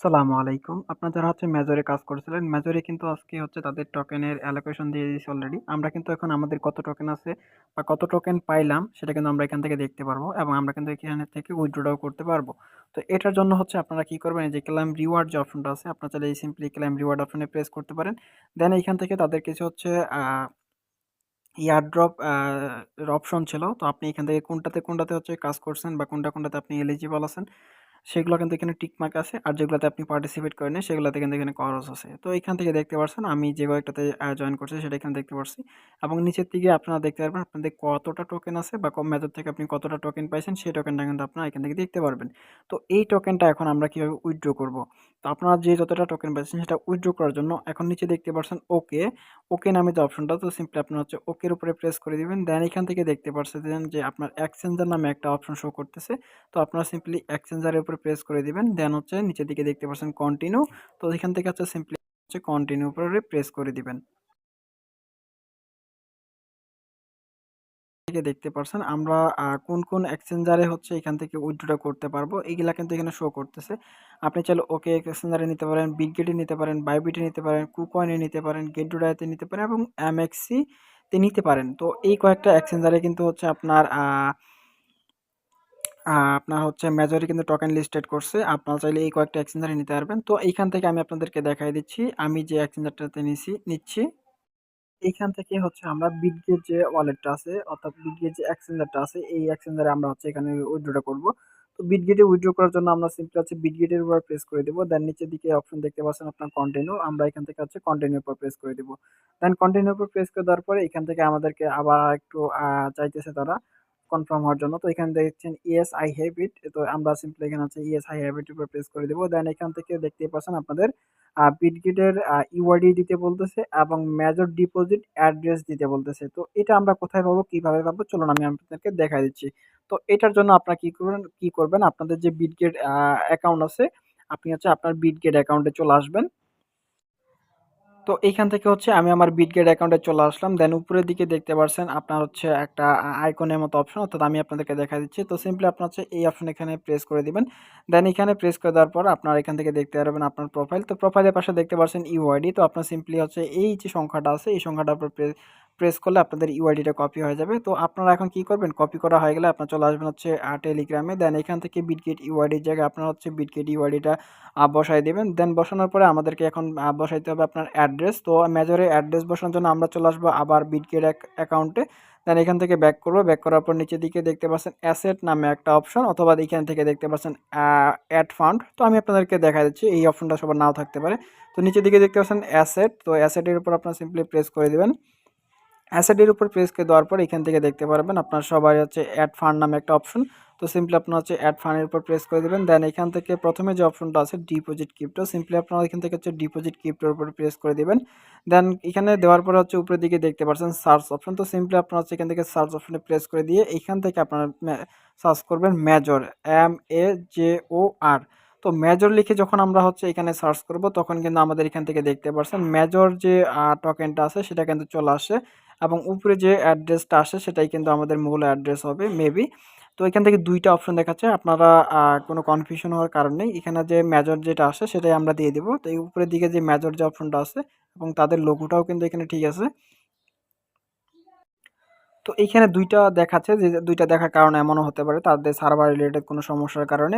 আসসালামু আলাইকুম। আপনারা যারা মেজরে কাজ করছিলেন, মেজরে কিন্তু আজকে তাদের টোকেনের অ্যালোকেশন দিয়ে দিয়েছে অলরেডি। আমরা কিন্তু এখন আমাদের কত টোকেন আছে বা কত টোকেন পাইলাম সেটা কিন্তু আমরা এখান থেকে দেখতে পারবো এবং আমরা কিন্তু এখানে থেকে উইথড্রটাও করতে পারবো। তো এটার জন্য আপনারা কি করবেন, এই যে ক্লেম রিওয়ার্ড যে অপশনটা আছে, আপনারা চাইলে এই সিম্পলি ক্লেম রিওয়ার্ড অপশনে প্রেস করতে পারেন। দেন এইখান থেকে তাদের কিছু আ এয়ারড্রপ অপশন ছিল। তো আপনি এখান থেকে কোনটাতে কাজ করছেন বা কোনটাতে আপনি এলিজিবল আছেন সেগুলো কিন্তু এখানে টিক মার্ক আছে। আর যেগুলাতে আপনি পার্টিসিপেট করেন নাই সেগুলাতে কিন্তু এখানে খরচ আছে। তো এখান থেকে দেখতে পারছেন আমি যে কয়েকটাতে জয়েন করছি সেটা এখানে দেখতে পারছি। এবং নিচের দিকে আপনারা দেখতে পারবেন আপনাদের কতটা টোকেন আছে বা মেথড থেকে আপনি কতটা টোকেন পাইছেন সেই টোকেনটা কিন্তু আপনারা এখান থেকে দেখতে পারবেন। তো এই টোকেনটা এখন আমরা কিভাবে উইথড্র করব? তো আপনারা যে যতটা টোকেন পাইছেন সেটা উইথড্র করার জন্য এখন নিচে দেখতে পারছেন ওকে, ওকে নামে যে অপশনটা, তো সিম্পলি আপনারা ওকের উপরে প্রেস করে দিবেন। দেন এখান থেকে দেখতে পারছেন যে আপনার এক্সচেঞ্জার নামে একটা অপশন শো করতেছে। তো আপনারা সিম্পলি এক্সচেঞ্জার এর উপরে প্রেস করে দিবেন। দেন নিচের দিকে দেখতে পাচ্ছেন কন্টিনিউ। তো এখান থেকে সিম্পলি কন্টিনিউ উপরে প্রেস করে দিবেন। থেকে দেখতে পারছেন আমরা কোন এক্সচেঞ্জারে এখান থেকে উইথড্র করতে পারবো এইগুলা কিন্তু এখানে শো করতেছে। আপনি চাইলে ওকে এক্সচেঞ্জারে নিতে পারেন, বিটগেটে নিতে পারেন, বাইবিটে নিতে পারেন, কুকয়েনে নিতে পারেন, গেটডোডাতে নিতে পারেন এবং এমএক্সি তে নিতে পারেন। তো এই কয়েকটা এক্সচেঞ্জারে কিন্তু আপনার আপনার মেজরে কিন্তু টোকেন লিস্টেড করছে। আপনারা চাইলে এই কয়েকটা এক্সচেঞ্জারে নিতে পারবেন। তো এইখান থেকে আমি আপনাদেরকে দেখাই দিচ্ছি। আমি যে এক্সচেঞ্জারটাতে নিচ্ছি। এইখান থেকে আমরা বিটগেট যে ওয়ালেটটা আছে অর্থাৎ বিটগেট যে এক্সচেঞ্জারটা আছে এই এক্সচেঞ্জারে আমরা এখানে উইথড্রটা করব। তো বিটগেটে উইথড্র করার জন্য আমরা সিম্পলি বিটগেটের উপর প্রেস করে দেব। দেন নিচের দিকে অপশন দেখতে পাচ্ছেন আপনার কন্টিনিউ। আমরা এখান থেকে কন্টিনিউর উপর প্রেস করে দেব। দেন কন্টিনিউর উপর প্রেস করে দেওয়ার পরে এখান থেকে আমাদেরকে আবার একটু চাইতেছে তারা কনফার্ম হওয়ার জন্য। তো এখানে দেখছেন ইয়েস আই হ্যাভ ইট। তো আমরা সিম্পলি এখানে ইয়েস আই হ্যাভ ইট এর উপর প্রেস করে দেব। দেন এখান থেকে দেখতেই পাচ্ছেন আপনাদের বিটগেটের ইউআইডি দিতে বলতেছে এবং মেজর ডিপোজিট অ্যাড্রেস দিতে বলতেছে। তো এটা আমরা কোথায় পাবো, কিভাবে পাবো? চলুন আমি আপনাদেরকে দেখাই দিচ্ছি। তো এটার জন্য আপনারা কি করবেন? আপনাদের যে বিটগেট অ্যাকাউন্ট আছে, আপনি আপনার বিটগেট অ্যাকাউন্টে চলে আসবেন। তো এইখান থেকে আমি আমার বিটগেট অ্যাকাউন্টে চলে আসলাম। দেন উপরের দিকে দেখতে পারছেন আপনার একটা আইকনের মতো অপশন, অর্থাৎ আমি আপনাদেরকে দেখা দিচ্ছি। তো সিম্পলি আপনার এই অপশন এখানে প্রেস করে দিবেন। দেন এখানে প্রেস করে দেওয়ার পর আপনার এখান থেকে দেখতে পারবেন আপনার প্রোফাইল। তো প্রোফাইলের পাশে দেখতে পাচ্ছেন ইউআইডি। তো আপনার সিম্পলি এই যে সংখ্যাটা আছে এই সংখ্যাটার উপর প্রেস করলে আপনাদের ইউআইডিটা কপি হয়ে যাবে। তো আপনারা এখন কি করবেন? কপি করা হয়ে গেলে আপনার চলে আসবেন টেলিগ্রামে। দেন এখান থেকে বিটগেট ইউআইডির জায়গায় আপনার বিটগেট ইউআইডিটা বসায় দিবেন। দেন বসানোর পরে আমাদেরকে এখন বসাইতে হবে আপনার অ্যাড্রেস। তো মেজরে অ্যাড্রেস বসানোর জন্য আমরা চলে আসবো আবার বিটগেট অ্যাকাউন্টে। দেন এখান থেকে ব্যাক করব। ব্যাক করার পর নিচের দিকে দেখতে পাচ্ছেন অ্যাসেট নামে একটা অপশন, অথবা এখান থেকে দেখতে পাচ্ছেন অ্যাড ফান্ড। তো আমি আপনাদেরকে দেখা দিচ্ছি, এই অপশনটা সবার নাও থাকতে পারে। তো নিচের দিকে দেখতে পাচ্ছেন অ্যাসেট। তো অ্যাসেটের উপর আপনার সিম্পলি প্রেস করে দিবেন। অ্যাসেটের উপর প্রেস করে দেওয়ার পর এখান থেকে দেখতে পারবেন আপনার সবাই অ্যাড ফান্ড নামে একটা অপশন। তো সিম্পলি আপনার অ্যাড ফান্ডের উপর প্রেস করে দেবেন। দেন এখান থেকে প্রথমে যে অপশনটা আছে ডিপোজিট ক্রিপ্টো, সিম্পলি আপনারা এখান থেকে ডিপোজিট ক্রিপ্টোর উপর প্রেস করে দিবেন। দেন এখানে দেওয়ার পর উপরের দিকে দেখতে পাচ্ছেন সার্চ অপশন। তো সিম্পলি আপনারা এখান থেকে সার্চ অপশনে প্রেস করে দিয়ে এখান থেকে আপনারা সার্চ করবেন মেজর, MAJOR। তো মেজর লিখে যখন আমরা এখানে সার্চ করব তখন কিন্তু আমাদের এখান থেকে দেখতে পাচ্ছেন মেজর যে টোকেনটা আছে সেটা কিন্তু চলে আসে এবং উপরে যে অ্যাড্রেসটা আসে সেটাই কিন্তু আমাদের মূল অ্যাড্রেস হবে মেবি। তো এখান থেকে ২ টা অপশন দেখাচ্ছে। আপনারা কোনো কনফিউশন হওয়ার কারণ নেই। এখানে যে মেজর যেটা আসে সেটাই আমরা দিয়ে দিব। তো এই উপরের দিকে যে মেজর যে অপশনটা আছে এবং তাদের লোগোটাও কিন্তু এখানে ঠিক আছে। তো এইখানে ২ টা দেখাচ্ছে, যে ২ টা দেখার কারণ এমনও হতে পারে তাদের সার্ভার রিলেটেড কোনো সমস্যার কারণে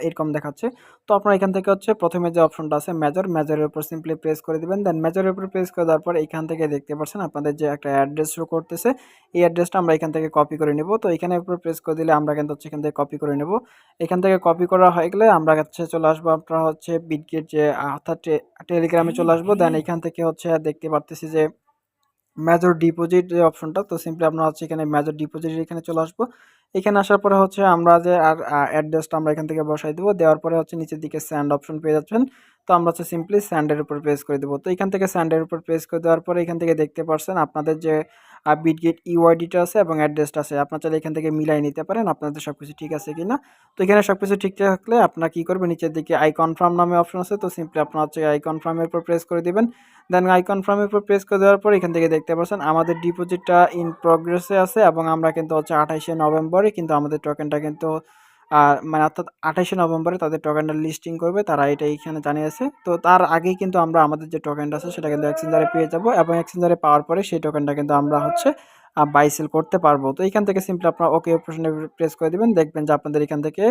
এরকম দেখাচ্ছে। তো আপনারা এখান থেকে ১ম এ যে অপশনটা আছে মেজর, মেজরের উপর সিম্পলি প্রেস করে দিবেন। দেন মেজরের উপর প্রেস করে দেওয়ার পর এখান থেকে দেখতে পাচ্ছেন আপনাদের যে একটা অ্যাড্রেস শো করতেছে। এই অ্যাড্রেসটা আমরা এখান থেকে কপি করে নিব। তো এখানের উপর প্রেস করে দিলে আমরা কিন্তু এখান থেকে কপি করে নেব। এখান থেকে কপি করা হয়ে গেলে আমরা চলে আসবো আপনার বিটগেট যে অর্থাৎ টেলিগ্রামে চলে আসবো। দেন এখান থেকে দেখতে পারতেছি যে মেজর ডিপোজিট যে অপশনটা, তো সিম্পলি আপনারা এখানে মেজর ডিপোজিট এখানে চলে আসবো। এখানে আসার পরে আমরা যে আর অ্যাড্রেসটা আমরা এখান থেকে বসাই দেবো। দেওয়ার পরে নিচের দিকে সেন্ড অপশন পেয়ে যাচ্ছেন। তো আমরা সিম্পলি সেন্ডের উপর প্রেস করে দেবো। তো এখান থেকে সেন্ডের উপর প্রেস করে দেওয়ার পরে এখান থেকে দেখতে পারছেন আপনাদের যে বিটগেট ইউআইডিটা আছে এবং অ্যাড্রেসটা আছে, আপনারা চাইলে এখান থেকে মিলাই নিতে পারেন আপনাদের সবকিছু ঠিক আছে কিনা। তো এখানে সবকিছু ঠিক থাকলে আপনারা কি করবেন, নিচের দিকে আই কনফার্ম নামে অপশন আছে। তো সিম্পলি আপনারা আই কনফার্মের উপর প্রেস করে দিবেন। দেন আই কনফার্মের উপর প্রেস করে দেওয়ার পর এখান থেকে দেখতে পাচ্ছেন আমাদের ডিপোজিটটা ইন প্রগ্রেসে আছে এবং আমরা কিন্তু 28শে নভেম্বরে কিন্তু আমাদের টোকেনটা কিন্তু মানে অর্থাৎ 28শে নভেম্বরে তাদের টোকেনটা লিস্টিং করবে। তারা এটা এইখানে জানিয়েছে। তো তার আগেই কিন্তু আমরা আমাদের যে টোকেনটা আছে সেটা কিন্তু এক্সচেঞ্জারে পেয়ে যাবো এবং এক্সচেঞ্জারে পাওয়ার পরে সেই টোকেনটা কিন্তু আমরা হচ্ছে বাই সেল করতে পারবো। তো এইখান থেকে সিম্পলি আপনারা ওকে অপশনে প্রেস করে দিবেন। দেখবেন যে আপনাদের এখান থেকে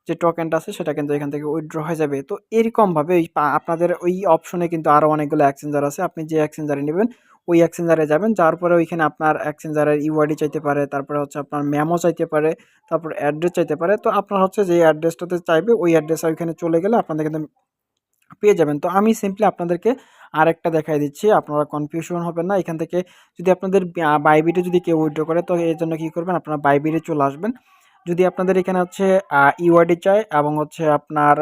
যে টোকেনটা আছে সেটা কিন্তু এখান থেকে উইথড্র হয়ে যাবে। তো এরকমভাবে ওই আপনাদের ওই অপশনে কিন্তু আরো অনেকগুলো এক্সচেঞ্জার আছে। আপনি যে এক্সচেঞ্জারে নিবেন ওই এক্সচেঞ্জারে যাবেন। যাওয়ার পরে ওইখানে আপনার এক্সচেঞ্জারের ইউআইডি চাইতে পারে, তারপরে হচ্ছে আপনার মেমো চাইতে পারে, তারপর অ্যাড্রেস চাইতে পারে। তো আপনার হচ্ছে যে অ্যাড্রেসটাতে চাইবে ওই অ্যাড্রেসে ওইখানে চলে গেলে আপনাদের কিন্তু পেয়ে যাবেন। তো আমি সিম্পলি আপনাদেরকে আরেকটা দেখায় দিচ্ছি। আপনারা কনফিউশন হবেন না। এখান থেকে যদি আপনাদের বাইবিটে যদি কেউ উইথড্র করে তো এর জন্য কি করবেন? আপনারা বাইবিটে চলে আসবেন। যদি আপনাদের এখানে হচ্ছে ইউআইডি চাই এবং হচ্ছে আপনার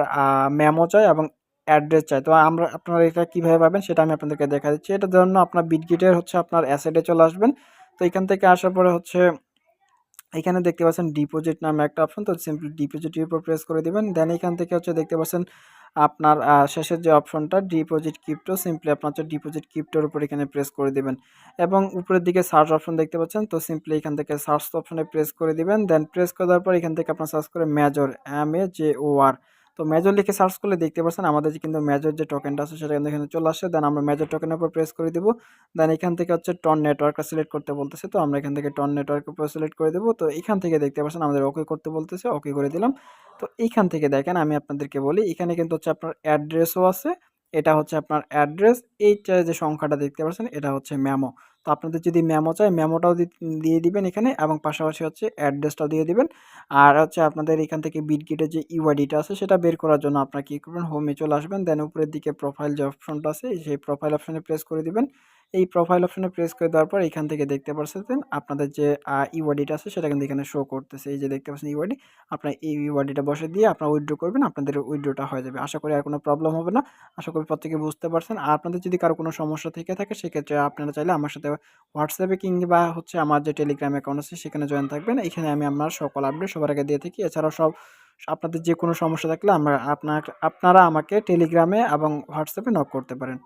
মেমো চাই এবং অ্যাড্রেস চাই। তো আপনারা এটা কিভাবে পাবেন সেটা আমি আপনাদেরকে দেখা দিচ্ছি। এটার জন্য আপনার বিটগেটের হচ্ছে আপনার অ্যাসেটে চলে আসবেন। তো এখান থেকে আসার পরে হচ্ছে এখানে দেখতে পাচ্ছেন ডিপোজিট নামে একটা অপশন। তো সিম্পলি ডিপোজিটের উপর প্রেস করে দিবেন। দেন এখান থেকে হচ্ছে দেখতে পাচ্ছেন আপনার শেষের যে অপশনটা ডিপোজিট ক্রিপ্টো, সিম্পলি আপনার হচ্ছে ডিপোজিট ক্রিপ্টোর উপর এখানে প্রেস করে দিবেন এবং উপরের দিকে সার্চ অপশন দেখতে পাচ্ছেন। তো সিম্পলি এখান থেকে সার্চ অপশনে প্রেস করে দিবেন। দেন প্রেস করে দেওয়ার পর এখান থেকে আপনার সার্চ করে মেজর, MAJOR। তো মেজর লিখে সার্চ করলে দেখতে পাচ্ছেন আমাদের যে কিন্তু মেজর যে টোকেনটা আছে সেটা কিন্তু এখানে চলে আসছে। দেন আমরা মেজর টোকেনের উপর প্রেস করে দিব। দেন এখান থেকে হচ্ছে টন নেটওয়ার্কটা সিলেক্ট করতে বলতেছে। তো আমরা এখান থেকে টন নেটওয়ার্কের উপর সিলেক্ট করে দেব। তো এখান থেকে দেখতে পাচ্ছেন আমাদের ওকে করতে বলতেছে, ওকে করে দিলাম। তো এইখান থেকে দেখেন আমি আপনাদেরকে বলি, এখানে কিন্তু হচ্ছে আপনার অ্যাড্রেসও আছে। এটা হচ্ছে আপনার অ্যাড্রেস। এইটা যে সংখ্যাটা দেখতে পাচ্ছেন এটা হচ্ছে মেমো। তো আপনাদের যদি মেমো চাই মেমোটাও দিয়ে দিবেন এখানে এবং পাশাপাশি হচ্ছে অ্যাড্রেসটাও দিয়ে দিবেন। আর হচ্ছে আপনাদের এখান থেকে বিটগেটের যে ইউআইডিটা আছে সেটা বের করার জন্য আপনারা কি করবেন, হোমে চলে আসবেন। দেন উপরের দিকে প্রোফাইল যে অপশনটা আছে সেই প্রোফাইল অপশনে প্রেস করে দিবেন। এই প্রোফাইল অপশনে প্রেস করে দেওয়ার পর এখান থেকে দেখতে পারতেছেন আপনাদের যে ইউআইডিটা আছে সেটা কিন্তু এখানে শো করতেছে। এই যে দেখতে পাচ্ছেন ইউআইডি, আপনার এই ইউআইডিটা বসে দিয়ে আপনারা উইথড্র করবেন, আপনাদের উইথড্রটা হয়ে যাবে। আশা করি আর কোনো প্রবলেম হবে না। আশা করি প্রত্যেকে বুঝতে পারছেন। আর আপনাদের যদি কারো কোনো সমস্যা থেকে থাকে সেক্ষেত্রে আপনারা চাইলে আমার সাথে হোয়াটসঅ্যাপে কিংবা হচ্ছে আমার যে টেলিগ্রাম অ্যাকাউন্ট আছে সেখানে জয়েন থাকবেন। এখানে আমি আমার সকল আপডেট সবার আগে দিয়ে থাকি। এছাড়াও আপনাদের যে কোনো সমস্যা থাকলে আপনারা আমাকে টেলিগ্রামে এবং হোয়াটসঅ্যাপে নক করতে পারেন।